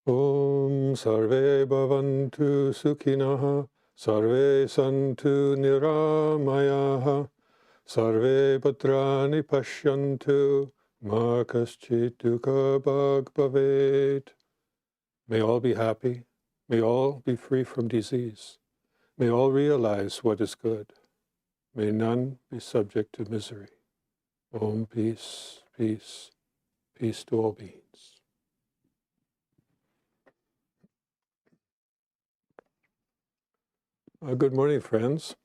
Om Sarve Bhavantu Sukhinah, Sarve Santu Niramayaha, Sarve Bhadrani Pashyantu, Ma Kaschit Dukkha Bhag Bhavet. May all be happy, may all be free from disease, may all realize what is good, may none be subject to misery. Om peace, peace, peace to all beings. Good morning, friends.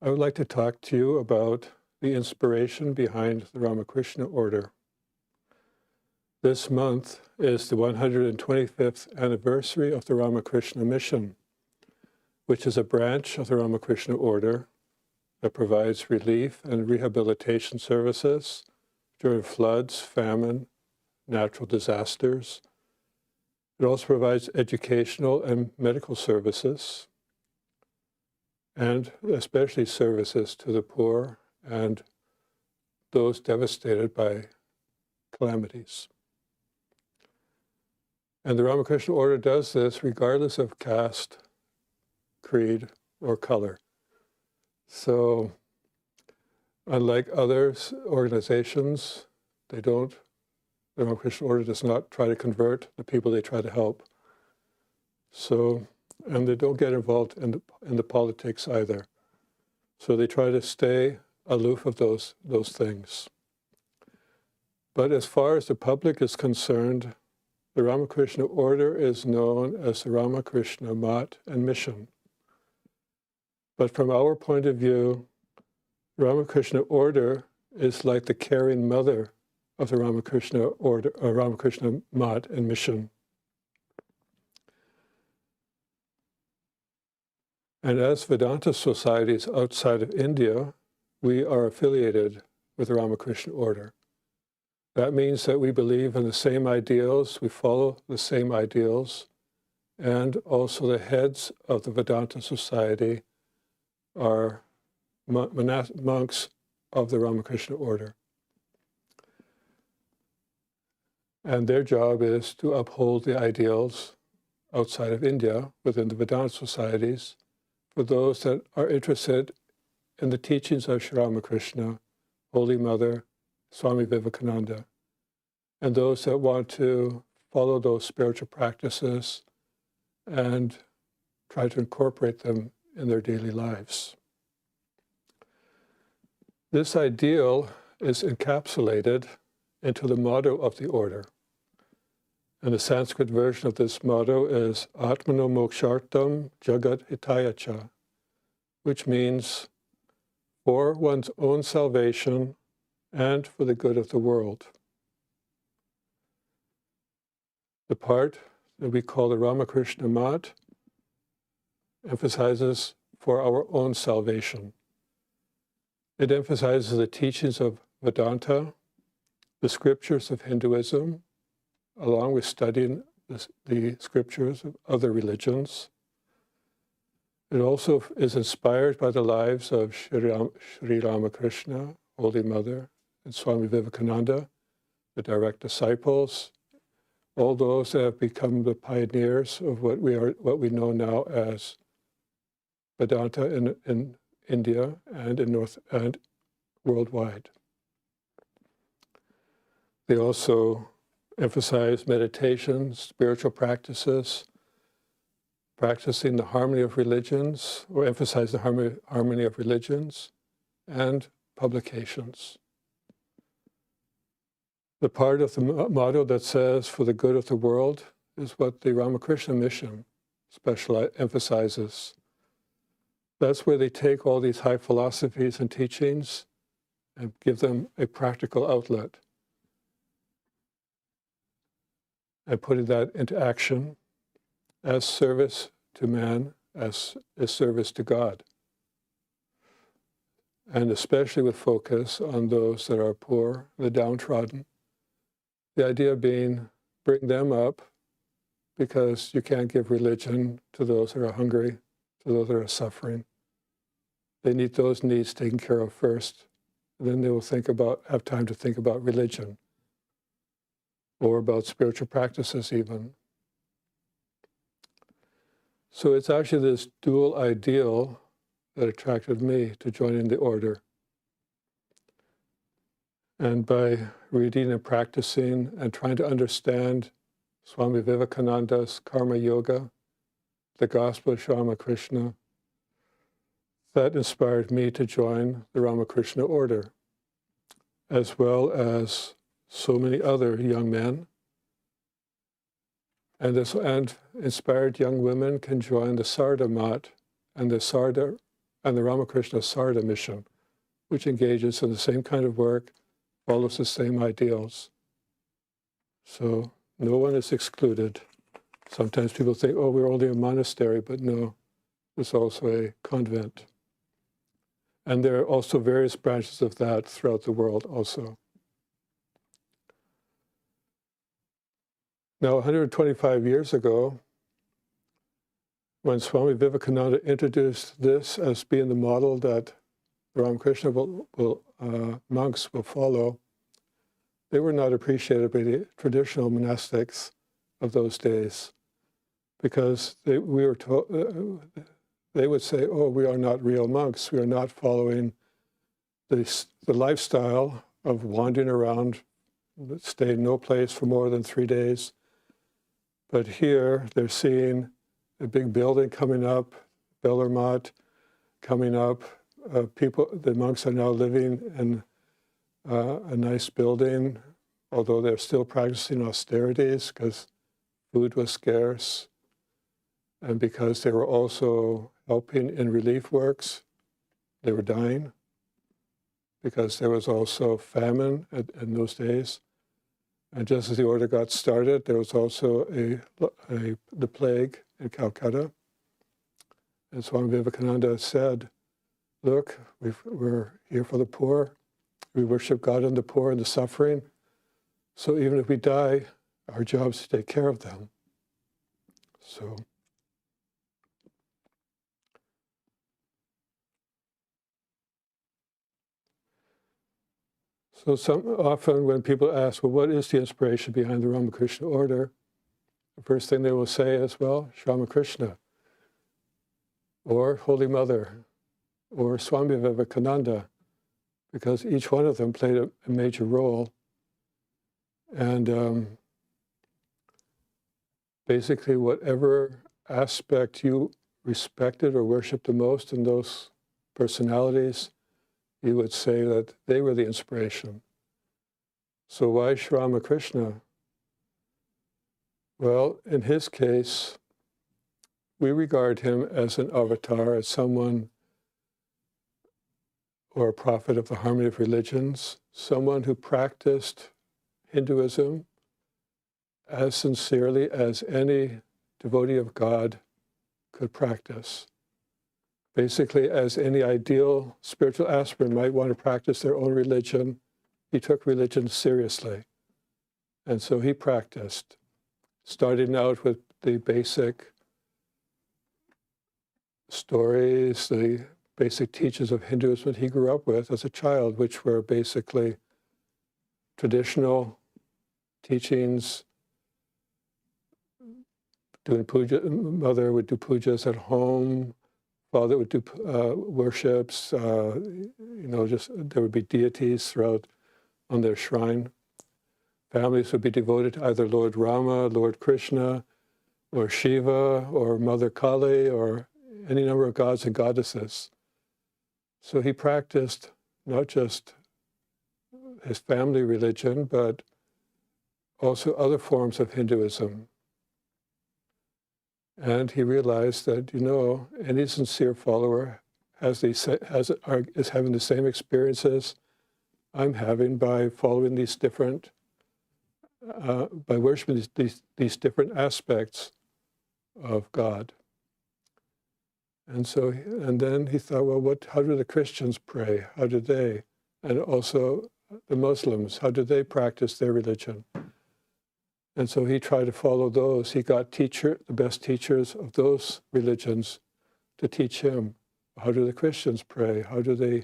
I would like to talk to you about the inspiration behind the Ramakrishna Order. This month is the 125th anniversary of the Ramakrishna Mission, which is a branch of the Ramakrishna Order that provides relief and rehabilitation services during floods, famine, natural disasters. It also provides educational and medical services, and especially services to the poor and those devastated by calamities. And the Ramakrishna Order does this regardless of caste, creed, or color. So, unlike other organizations, the Ramakrishna Order does not try to convert the people they try to help. So, and they don't get involved in the politics either. So they try to stay aloof of those things. But as far as the public is concerned, the Ramakrishna Order is known as the Ramakrishna Mission. But from our point of view, the Ramakrishna Order is like the caring mother of the Ramakrishna Order, Ramakrishna Mission. And as Vedanta societies outside of India, we are affiliated with the Ramakrishna Order. That means that we believe in the same ideals, we follow the same ideals, and also the heads of the Vedanta society are monks of the Ramakrishna Order. And their job is to uphold the ideals outside of India, within the Vedanta societies, for those that are interested in the teachings of Sri Ramakrishna, Holy Mother, Swami Vivekananda, and those that want to follow those spiritual practices and try to incorporate them in their daily lives. This ideal is encapsulated into the motto of the order. And the Sanskrit version of this motto is Atmano Mokshartam Jagat Hitayacha, which means for one's own salvation and for the good of the world. The part that we call the Ramakrishna Mat emphasizes for our own salvation. It emphasizes the teachings of Vedanta, the scriptures of Hinduism, along with studying the scriptures of other religions. It also is inspired by the lives of Sri Ramakrishna, Holy Mother, and Swami Vivekananda, the direct disciples, all those that have become the pioneers of what we know now as Vedanta in India and and worldwide. They also emphasize meditation, spiritual practices, practicing the harmony of religions, or emphasize the harmony of religions, and publications. The part of the motto that says, for the good of the world, is what the Ramakrishna Mission emphasizes. That's where they take all these high philosophies and teachings and give them a practical outlet. And putting that into action as service to man, as service to God. And especially with focus on those that are poor, the downtrodden. The idea being, bring them up, because you can't give religion to those that are hungry, to those that are suffering. They need those needs taken care of first. Then they will have time to think about religion. or about spiritual practices even. So it's actually this dual ideal that attracted me to joining the order. And by reading and practicing and trying to understand Swami Vivekananda's Karma Yoga, the Gospel of Ramakrishna, that inspired me to join the Ramakrishna Order, as well as so many other young men. And inspired young women can join the Sarda Mat and the Ramakrishna Sarda Mission, which engages in the same kind of work, follows the same ideals. So no one is excluded. Sometimes people think, oh, we're only a monastery, but no, it's also a convent. And there are also various branches of that throughout the world also. Now, 125 years ago, when Swami Vivekananda introduced this as being the model that the Ramakrishna monks will follow, they were not appreciated by the traditional monastics of those days, because they would say, oh, we are not real monks. We are not following the lifestyle of wandering around, stay in no place for more than 3 days. But here they're seeing a big building coming up, Bellarmont coming up. The monks are now living in a nice building, although they're still practicing austerities because food was scarce, and because they were also helping in relief works. They were dying because there was also famine in those days. And just as the order got started, there was also the plague in Calcutta. And Swami Vivekananda said, look, we're here for the poor. We worship God and the poor and the suffering. So even if we die, our job is to take care of them. So often when people ask, well, what is the inspiration behind the Ramakrishna Order? The first thing they will say is, well, Ramakrishna, or Holy Mother, or Swami Vivekananda, because each one of them played a major role. And basically whatever aspect you respected or worshipped the most in those personalities, you would say that they were the inspiration. So why Sri Ramakrishna? Well, in his case, we regard him as an avatar, as someone or a prophet of the harmony of religions, someone who practiced Hinduism as sincerely as any devotee of God could practice. Basically, as any ideal spiritual aspirant might want to practice their own religion, he took religion seriously. And so he practiced, starting out with the basic stories, the basic teachings of Hinduism that he grew up with as a child, which were basically traditional teachings. Doing puja, mother would do pujas at home, father would do worships, just there would be deities throughout on their shrine. Families would be devoted to either Lord Rama, Lord Krishna, or Shiva, or Mother Kali, or any number of gods and goddesses. So he practiced not just his family religion, but also other forms of Hinduism. And he realized that, any sincere follower is having the same experiences I'm having by following these different, by worshiping these different aspects of God. And then he thought, well, how do the Christians pray? How do they? And also the Muslims, how do they practice their religion? And so he tried to follow those. He got the best teachers of those religions to teach him. How do the Christians pray? How do the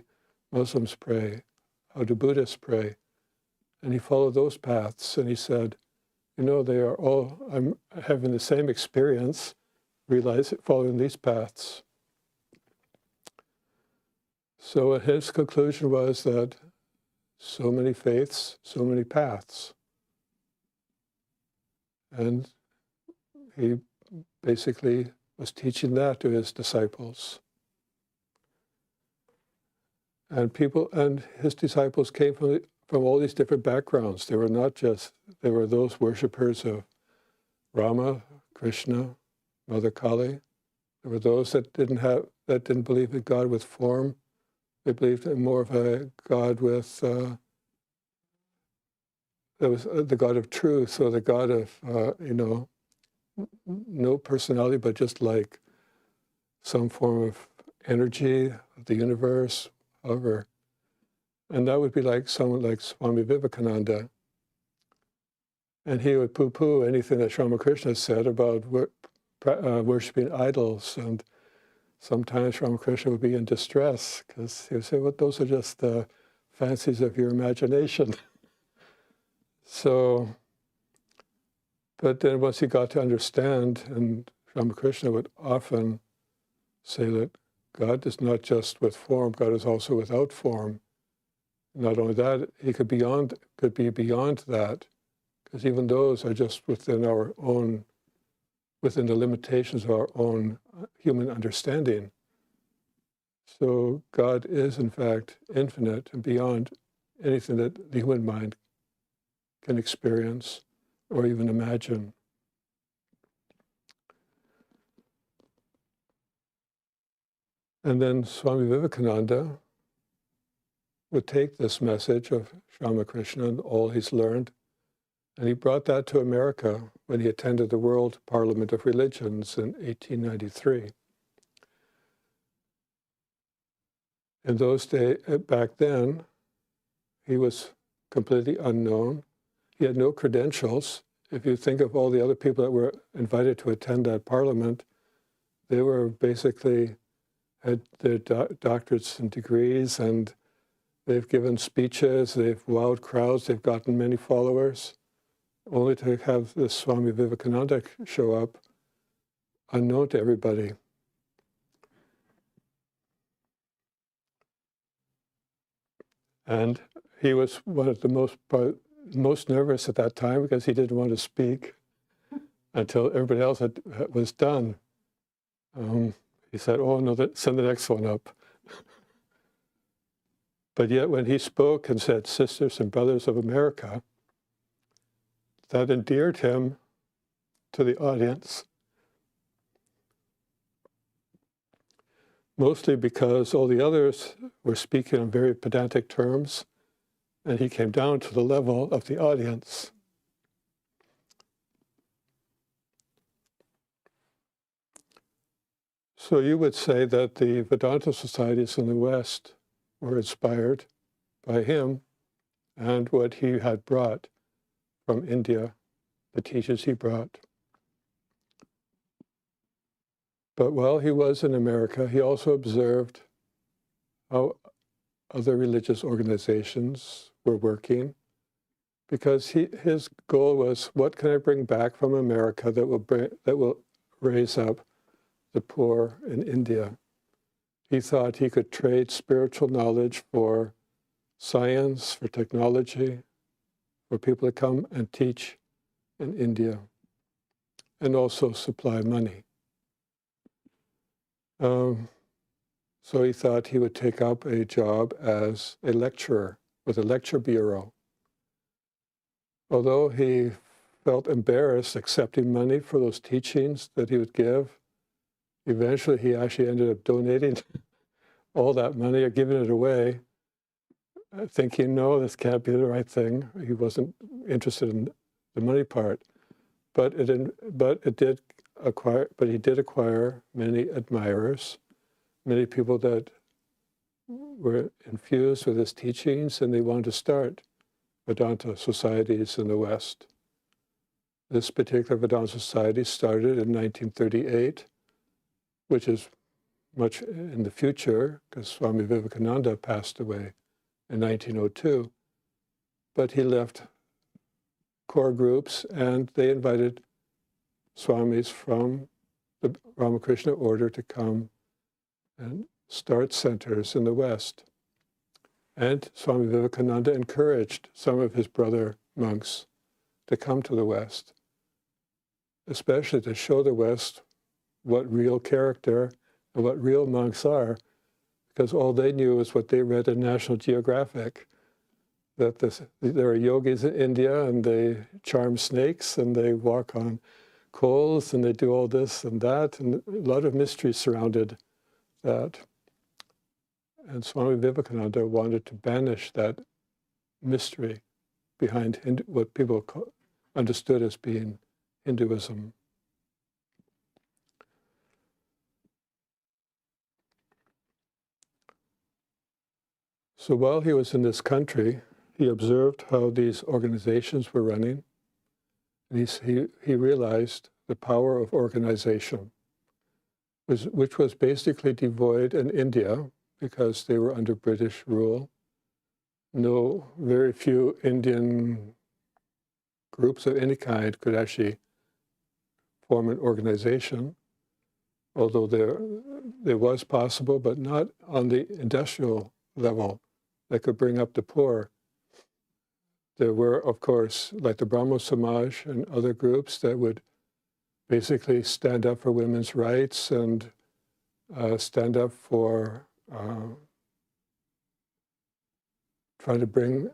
Muslims pray? How do Buddhists pray? And he followed those paths, and he said, you know, they are all, I'm having the same experience, realize it, following these paths. So his conclusion was that so many faiths, so many paths. And he basically was teaching that to his disciples. And his disciples came from all these different backgrounds. They were not just, they were those worshippers of Rama, Krishna, Mother Kali. There were those that didn't believe in God with form. They believed in more of a God with, that was the God of truth, or the God of, you know, no personality, but just like some form of energy of the universe, however. And that would be like someone like Swami Vivekananda. And he would poo-poo anything that Ramakrishna said about worshipping idols. And sometimes Ramakrishna would be in distress because he would say, well, those are just the fancies of your imagination. So, but then once he got to understand, and Ramakrishna would often say that God is not just with form, God is also without form. Not only that, he could be beyond that, because even those are just within our own, within the limitations of our own human understanding. So God is, in fact, infinite and beyond anything that the human mind can experience or even imagine. And then Swami Vivekananda would take this message of Ramakrishna and all he's learned, and he brought that to America when he attended the World Parliament of Religions in 1893. In those days, back then, he was completely unknown. He had no credentials. If you think of all the other people that were invited to attend that parliament, they were basically had their doctorates and degrees, and they've given speeches, they've wowed crowds, they've gotten many followers, only to have this Swami Vivekananda show up, unknown to everybody. And he was one of the most nervous at that time because he didn't want to speak until everybody else was done. He said, oh no, send the next one up. But yet when he spoke and said, sisters and brothers of America, that endeared him to the audience, mostly because all the others were speaking on very pedantic terms, and he came down to the level of the audience. So you would say that the Vedanta societies in the West were inspired by him and what he had brought from India, the teachings he brought. But while he was in America, he also observed how other religious organizations were working, because his goal was, what can I bring back from America that will raise up the poor in India? He thought he could trade spiritual knowledge for science, for technology, for people to come and teach in India, and also supply money. So he thought he would take up a job as a lecturer with a lecture bureau. Although he felt embarrassed accepting money for those teachings that he would give, eventually he actually ended up donating all that money or giving it away, thinking, no, this can't be the right thing. He wasn't interested in the money part. But he did acquire many admirers, many people that were infused with his teachings, and they wanted to start Vedanta societies in the West. This particular Vedanta society started in 1938, which is much in the future, because Swami Vivekananda passed away in 1902. But he left core groups, and they invited Swamis from the Ramakrishna Order to come and start centers in the West. And Swami Vivekananda encouraged some of his brother monks to come to the West, especially to show the West what real character and what real monks are, because all they knew was what they read in National Geographic, that there are yogis in India and they charm snakes and they walk on coals and they do all this and that, and a lot of mystery surrounded that. And Swami Vivekananda wanted to banish that mystery behind what people understood as being Hinduism. So while he was in this country, he observed how these organizations were running, and he realized the power of organization, which was basically devoid in India because they were under British rule. Very few Indian groups of any kind could actually form an organization, although there was possible, but not on the industrial level that could bring up the poor. There were, of course, like the Brahmo Samaj and other groups that would basically stand up for women's rights and stand up for trying to bring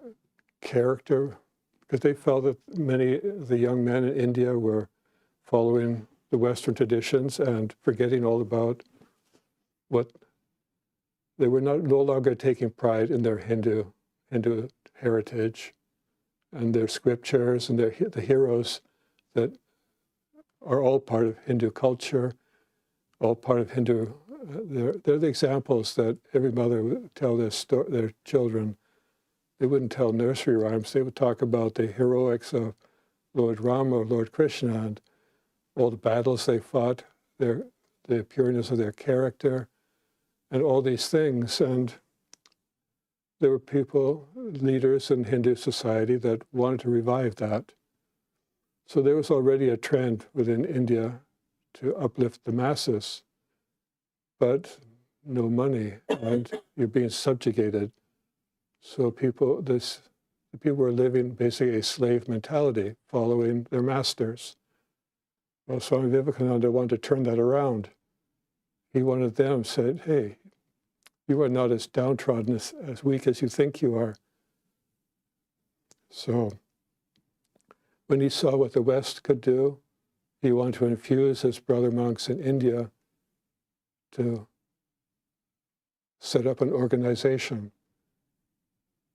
character, because they felt that many of the young men in India were following the Western traditions and forgetting all about what they were no longer taking pride in their Hindu heritage and their scriptures and the heroes that are all part of Hindu culture, all part of Hindu. They're the examples that every mother would tell their children. They wouldn't tell nursery rhymes. They would talk about the heroics of Lord Rama or Lord Krishna and all the battles they fought, the pureness of their character, and all these things. And there were people, leaders in Hindu society that wanted to revive that. So there was already a trend within India to uplift the masses, but no money, and you're being subjugated. So the people were living basically a slave mentality, following their masters. Well, Swami Vivekananda wanted to turn that around. He wanted them, said, hey, you are not as downtrodden, as weak as you think you are. So when he saw what the West could do, he wanted to infuse his brother monks in India to set up an organization.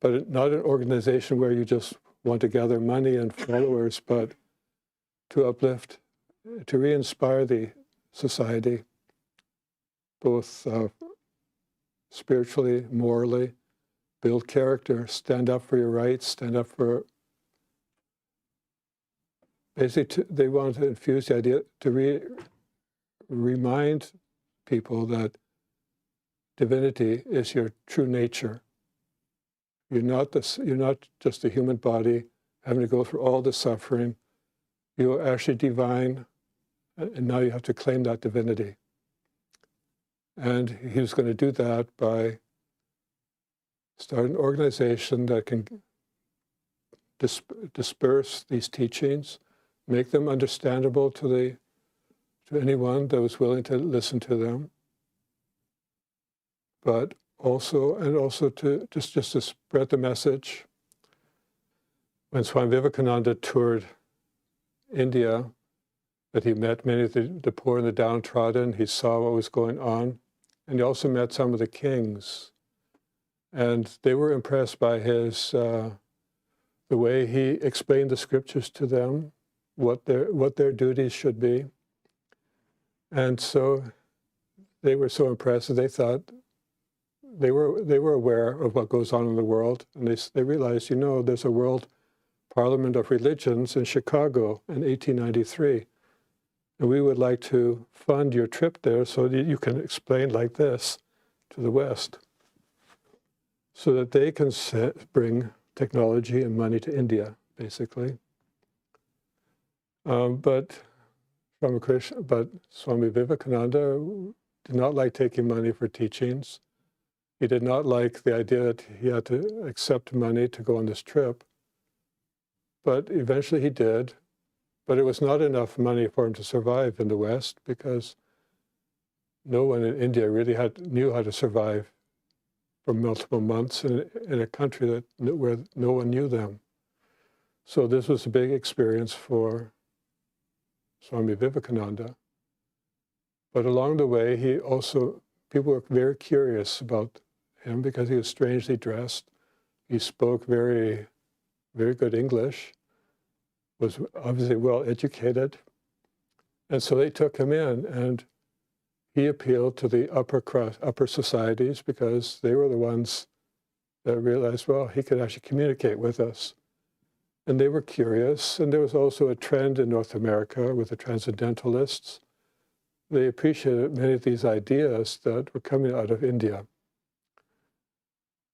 But not an organization where you just want to gather money and followers, but to uplift, to re-inspire the society, both spiritually, morally, build character, stand up for your rights, stand up for... Basically, they want to infuse the idea to remind people that divinity is your true nature. You're not just a human body having to go through all the suffering. You are actually divine, and now you have to claim that divinity. And he was going to do that by starting an organization that can disperse these teachings, make them understandable to anyone that was willing to listen to them, but also to just to spread the message. When Swami Vivekananda toured India, that he met many of the poor and the downtrodden, he saw what was going on, and he also met some of the kings. And they were impressed by the way he explained the scriptures to them, what their duties should be. And so they were so impressed that they thought, they were aware of what goes on in the world, and they realized, there's a World Parliament of Religions in Chicago in 1893. And we would like to fund your trip there so that you can explain like this to the West, so that they can bring technology and money to India, basically. But Swami Vivekananda did not like taking money for teachings. He did not like the idea that he had to accept money to go on this trip. But eventually he did. But it was not enough money for him to survive in the West, because no one in India really knew how to survive for multiple months in a country where no one knew them. So this was a big experience for Swami Vivekananda. But along the way, people were very curious about him because he was strangely dressed. He spoke very, very good English, was obviously well educated. And so they took him in, and he appealed to the upper societies, because they were the ones that realized, well, he could actually communicate with us. And they were curious. And there was also a trend in North America with the transcendentalists. They appreciated many of these ideas that were coming out of India.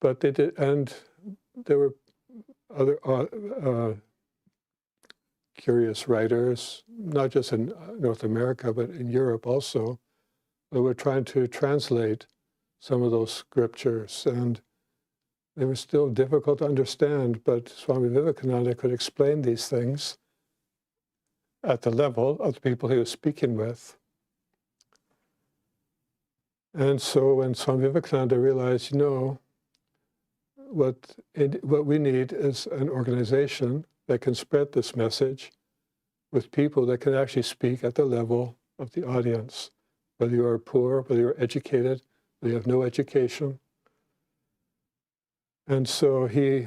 But they did, and there were other curious writers, not just in North America, but in Europe also, that were trying to translate some of those scriptures. And they were still difficult to understand, but Swami Vivekananda could explain these things at the level of the people he was speaking with. And so when Swami Vivekananda realized, what we need is an organization that can spread this message with people that can actually speak at the level of the audience, whether you are poor, whether you're educated, whether you have no education. And so he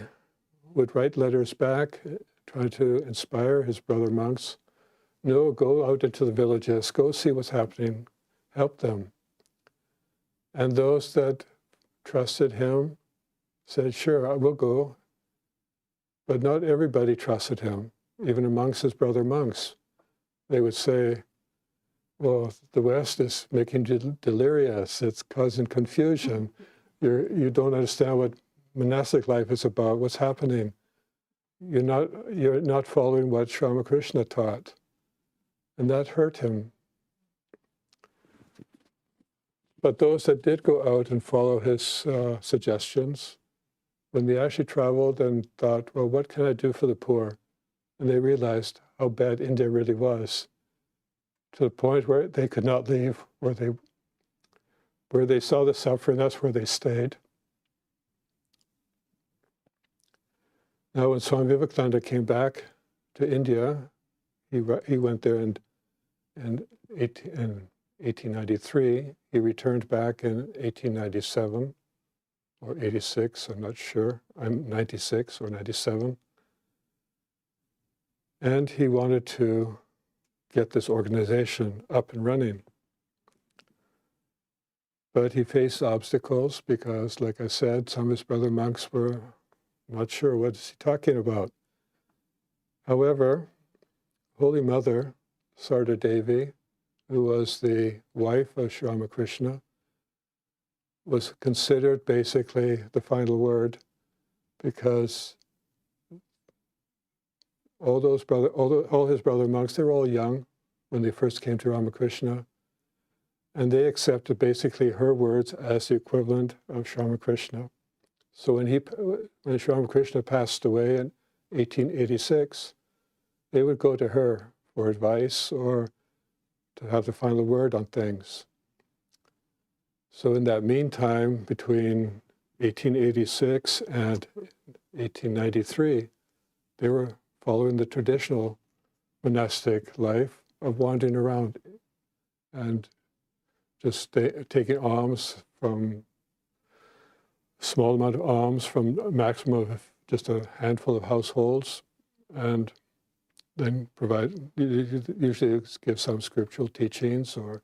would write letters back, trying to inspire his brother monks. No, go out into the villages, go see what's happening, help them. And those that trusted him said, sure, I will go. But not everybody trusted him, even amongst his brother monks. They would say, well, the West is making you delirious, it's causing confusion. You don't understand what monastic life is about, what's happening. You're not following what Sri Ramakrishna taught. And that hurt him. But those that did go out and follow his suggestions, when they actually traveled and thought, well, what can I do for the poor? And they realized how bad India really was, to the point where they could not leave, where they saw the suffering, that's where they stayed. Now, when Swami Vivekananda came back to India, he went there in 1893. He returned back in 1897 or 86, I'm not sure. I'm 96 or 97. And he wanted to get this organization up and running. But he faced obstacles because, like I said, some of his brother monks were not sure what is he talking about. However, Holy Mother, Sarda Devi, who was the wife of Sri Ramakrishna, was considered basically the final word, because all his brother monks, they were all young when they first came to Ramakrishna, and they accepted basically her words as the equivalent of Sri Ramakrishna. So when Sri Ramakrishna passed away in 1886, they would go to her for advice or to have the final word on things. So in that meantime, between 1886 and 1893, they were following the traditional monastic life of wandering around and just taking alms, from a small amount of alms from a maximum of just a handful of households, and then usually give some scriptural teachings or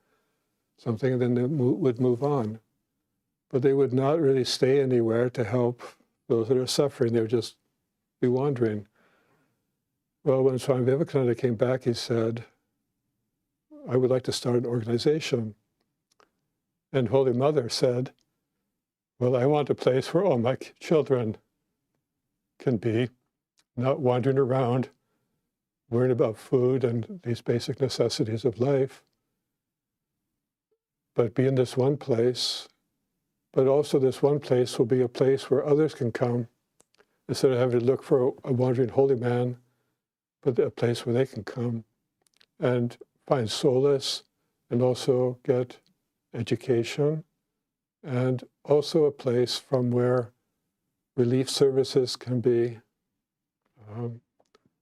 something, and then they would move on. But they would not really stay anywhere to help those that are suffering. They would just be wandering. Well, when Swami Vivekananda came back, he said, I would like to start an organization. And Holy Mother said, well, I want a place where all my children can be, not wandering around worrying about food and these basic necessities of life, but be in this one place. But also this one place will be a place where others can come, instead of having to look for a wandering holy man, but a place where they can come and find solace and also get education, and also a place from where relief services can be,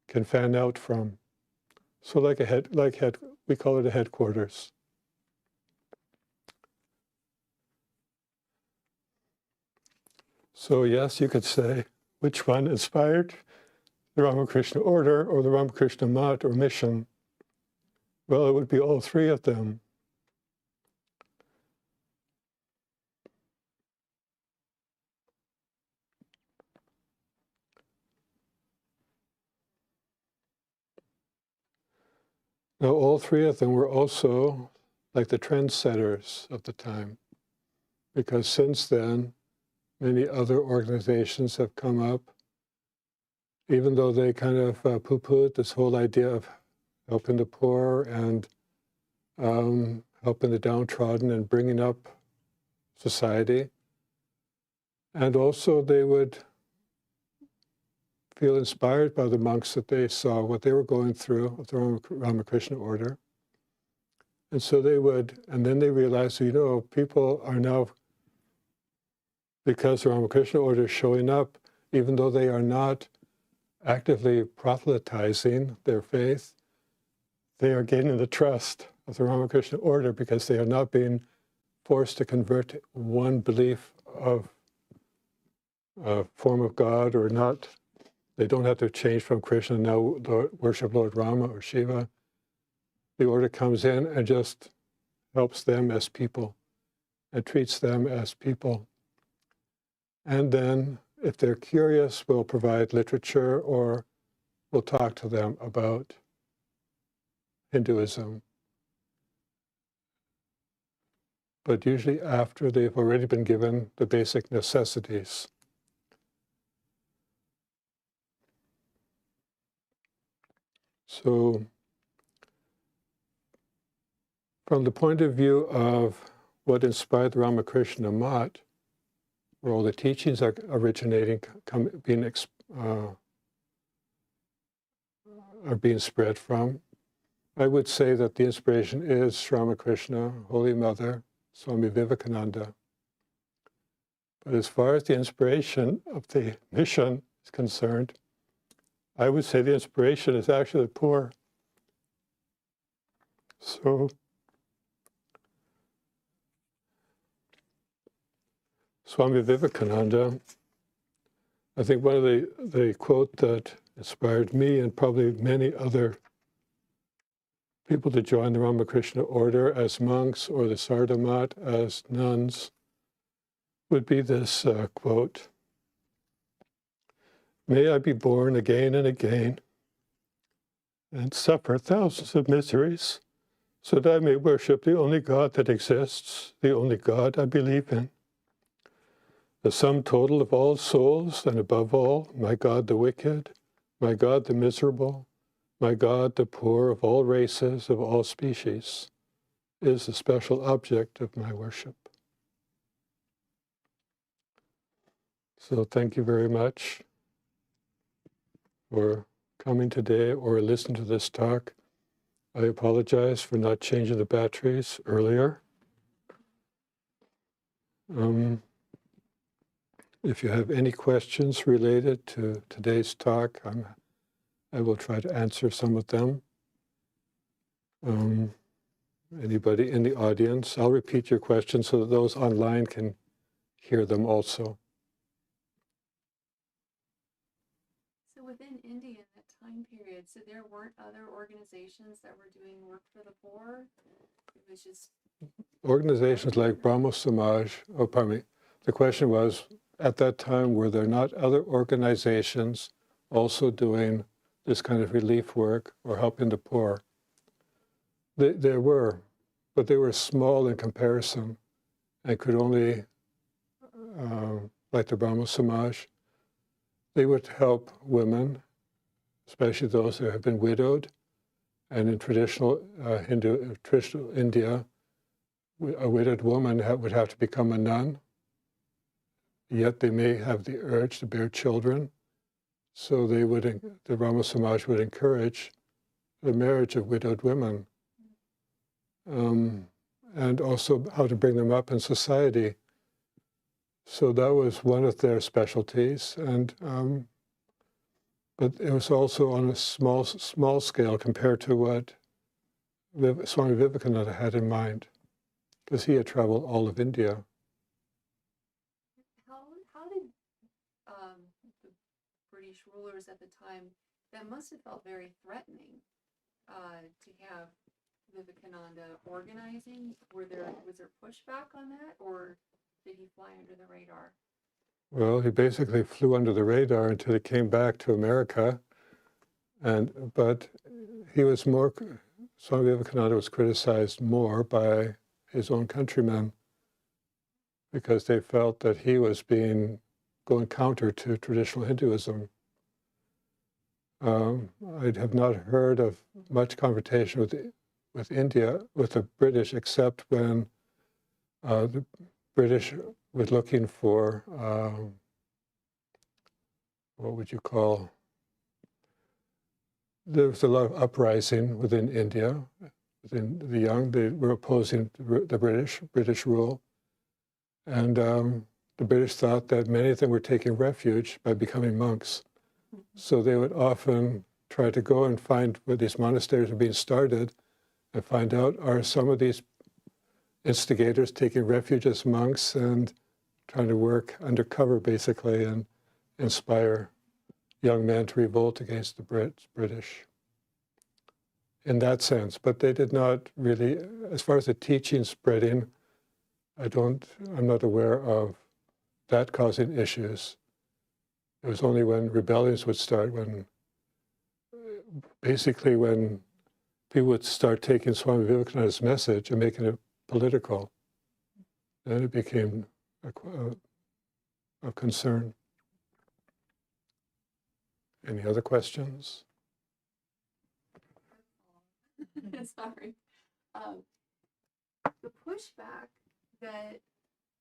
can fan out from. So we call it a headquarters. So yes, you could say, which one inspired the Ramakrishna Order or the Ramakrishna Mission? Well, it would be all three of them. Now, all three of them were also like the trendsetters of the time, because since then, many other organizations have come up, even though they kind of poo-pooed this whole idea of helping the poor and helping the downtrodden and bringing up society. And also they would feel inspired by the monks that they saw, what they were going through with the Ramakrishna Order. And so they would, and then they realized, you know, people are now, because the Ramakrishna Order is showing up, even though they are not actively proselytizing their faith, they are gaining the trust of the Ramakrishna Order because they are not being forced to convert to one belief of a form of God, or not. They don't have to change from Krishna, now worship Lord Rama or Shiva. The order comes in and just helps them as people and treats them as people. And then, if they're curious, we'll provide literature or we'll talk to them about Hinduism. But usually after they've already been given the basic necessities. So, from the point of view of what inspired the Ramakrishna Mat, where all the teachings are originating, are being spread from, I would say that the inspiration is Sri Ramakrishna, Holy Mother, Swami Vivekananda. But as far as the inspiration of the mission is concerned, I would say the inspiration is actually the poor. So, Swami Vivekananda, I think one of the quote that inspired me and probably many other people to join the Ramakrishna Order as monks or the Sardhamat as nuns would be this quote: "May I be born again and again and suffer thousands of miseries so that I may worship the only God that exists, the only God I believe in, the sum total of all souls, and above all, my God the wicked, my God the miserable, my God the poor of all races, of all species, is the special object of my worship." So thank you very much for coming today or listening to this talk. I apologize for not changing the batteries earlier. If you have any questions related to today's talk, I will try to answer some of them. Anybody in the audience, I'll repeat your questions so that those online can hear them also. So within India in that time period, so there weren't other organizations that were doing work for the poor? It was just... Organizations like Brahmo Samaj, oh pardon me, the question was, at that time, were there not other organizations also doing this kind of relief work or helping the poor? There were, but they were small in comparison and could only, like the Brahmo Samaj, they would help women especially those who have been widowed. And in traditional traditional India, a widowed woman would have to become a nun, yet they may have the urge to bear children. So the Rama Samaj would encourage the marriage of widowed women, and also how to bring them up in society. So that was one of their specialties, and but it was also on a small scale compared to what Swami Vivekananda had in mind, because he had traveled all of India. How did the British rulers at the time, that must have felt very threatening to have Vivekananda organizing? Was there pushback on that, or did he fly under the radar? Well, he basically flew under the radar until he came back to America, but he was Swami Vivekananda was criticized more by his own countrymen because they felt that he was going counter to traditional Hinduism. I have not heard of much confrontation with India, with the British, except when the British were looking for, what would you call, there was a lot of uprising within India, within the young. They were opposing the British rule. And the British thought that many of them were taking refuge by becoming monks. So they would often try to go and find where these monasteries were being started and find out, are some of these instigators taking refuge as monks and trying to work undercover, basically, and inspire young men to revolt against the British. In that sense, but they did not really, as far as the teaching spreading, I'm not aware of that causing issues. It was only when rebellions would start, when people would start taking Swami Vivekananda's message and making it political, then it became a concern. Any other questions? Sorry. The pushback that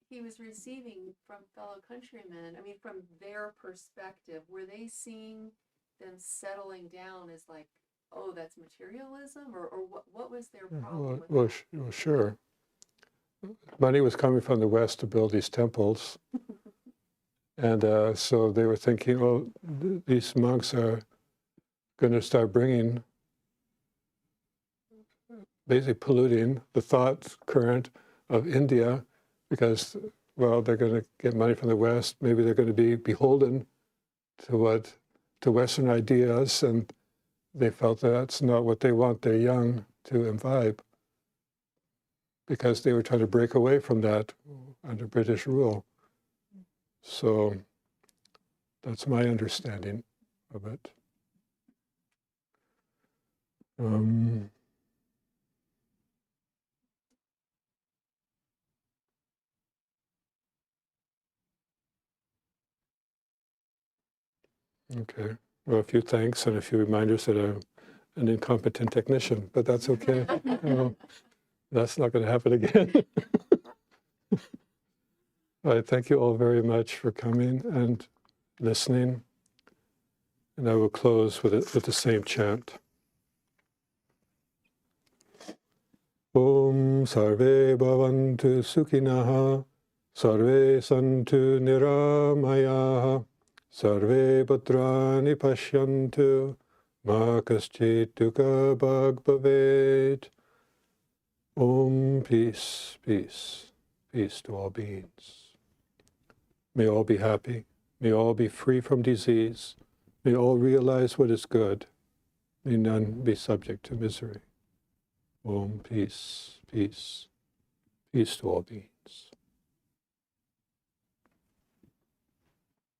he was receiving from fellow countrymen, I mean, from their perspective, were they seeing them settling down as like, oh, that's materialism, or what was their problem with that? Well, sure. Money was coming from the West to build these temples. And so they were thinking, oh, these monks are going to start basically polluting the thought current of India, because, well, they're going to get money from the West. Maybe they're going to be beholden to Western ideas, and they felt that that's not what they want their young to imbibe, because they were trying to break away from that under British rule. So that's my understanding of it. Okay. Well, a few thanks and a few reminders that I'm an incompetent technician, but that's okay. That's not going to happen again. I thank you all very much for coming and listening. And I will close with the same chant. Om Sarve Bhavantu Sukhinaha Sarve Santu Niramayaha Sarve Bhadrani Pashyantu Ma Kaschit Dukkha Bhag Bhavet. Om, peace, peace, peace to all beings. May all be happy. May all be free from disease. May all realize what is good. May none be subject to misery. Om, peace, peace, peace to all beings.